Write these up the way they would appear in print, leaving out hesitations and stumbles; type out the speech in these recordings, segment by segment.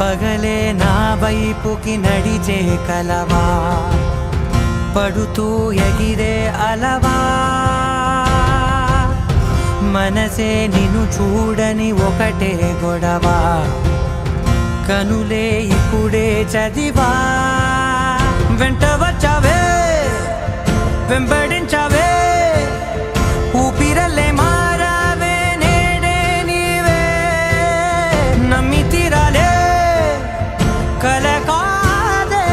పగలే నా వైపుకి నడిచే కలవా పడుతూ ఎగిరే అలవా మనసే నిన్ను చూడని ఒకటే గొడవ కనులే ఇప్పుడే చదివా వెంట వచ్చావే వెంబడించావే ఊపిరల్లే మారావే నేడే నీవే నమ్మి తీరాలే కల కాదే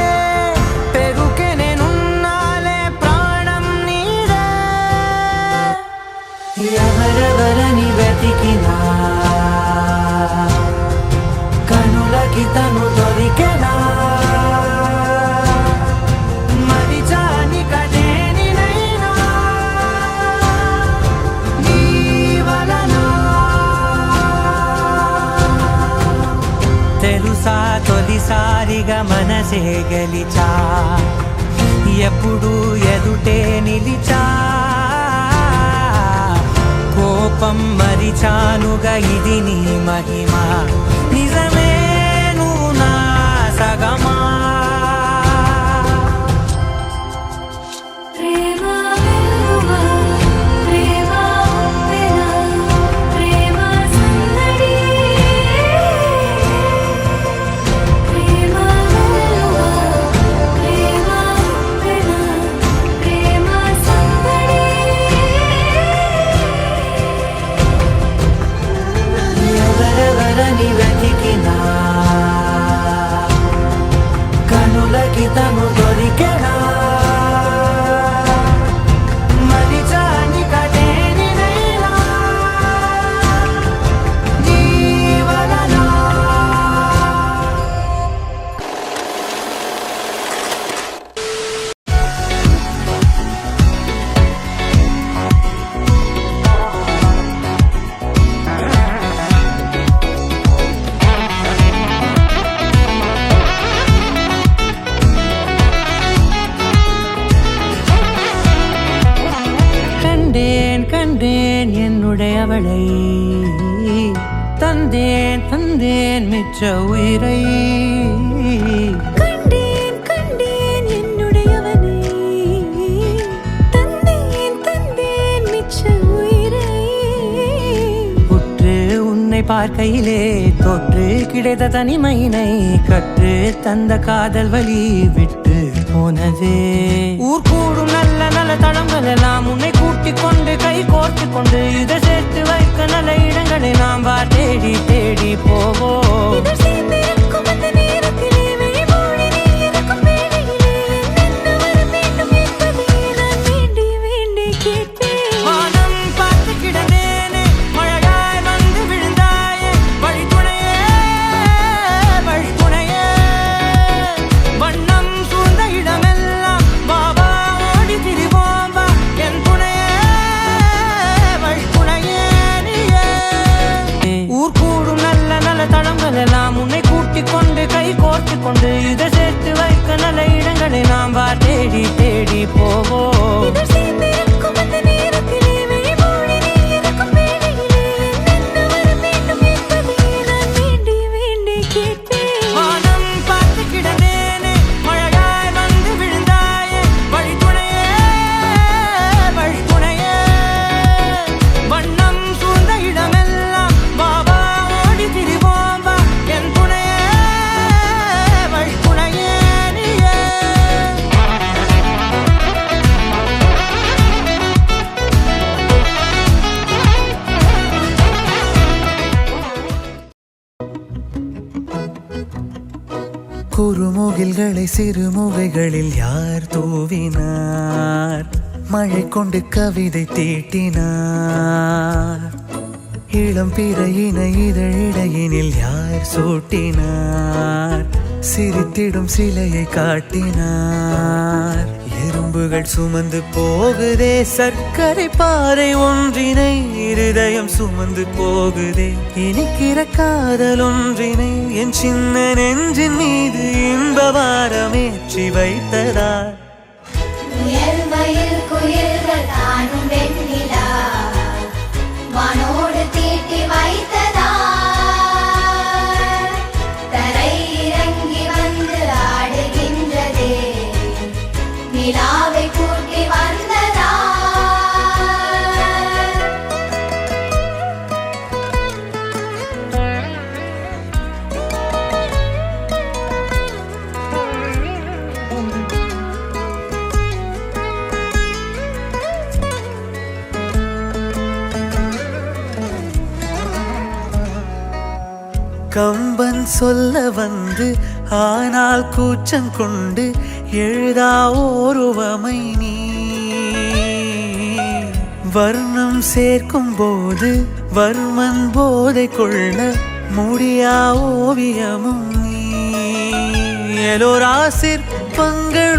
పెరుకే నేనున్నాలే ప్రాణం నీదే ఎవరెవరని వెతికినా కనులకి తను దొరికెనా తొలిసారిగా మనసే గెలిచా ఎప్పుడు ఎదుటే నిలిచా కోపం మరిచానుగా ఇది నీ మహిమ నిజమే నువ్వు నా సగమా కనులకి తను దొరికెనా మరిచాని కదేనినైనా జీవననా கண்டேன் என்னுடையவளை தந்தேன் தந்தேன் மிச்ச உயிரை கண்டேன் என்னுடையவனை தந்தேன் தந்தேன் மிச்ச உயிரை உற்று உன்னை பார்க்கையிலே தொற்று கிடைத்த தனிமையினை கற்று தந்த காதல் வழி விட்டு போனதே ஊர் கூடும் நல்ல நல்ல தளங்கள் எல்லாம் உன்னை கூட்டிக் கொண்டு கை கோர்த்து கொண்டு இதை சேர்த்து வைக்க நல்ல இடங்களை நாம் வா தேடி தேடி போவோம் உன்னை கூட்டிக் கொண்டு கை கோர்த்து கொண்டு இதை சேர்த்து வைக்க நல்ல இடங்களை நாம் வா தேடி தேடி போவோம் குறுமுகில்களை சிறுமுகைகளில் யார் தூவினார் மழை கொண்டு கவிதை தீட்டினார் இளம் பிறையினை இதழிடையினில் யார் சூட்டினார் சிரித்திடும் சிலையை காட்டினார் எறும்புகள் சுமந்து போகுதே சர்க்கரை பாறை ஒன்றினை இருதயம் சுமந்து போகுதே இனிக்கிற காதல் ஒன்றினை என் சின்ன நெஞ்சின் மீது இன்ப வாரமேற்றி வைத்ததார் வானோடு தீட்டி வைத்ததார் தரை கம்பன் சொல்ல வந்து ஆனால் கூச்சம் கொண்டு எழுதா ஓருவமை நீ வர்ணம் சேர்க்கும் போது வர்மன் போதை கொள்ள முடியா ஓவியமும் நீ எலோரா சிற்பங்கள்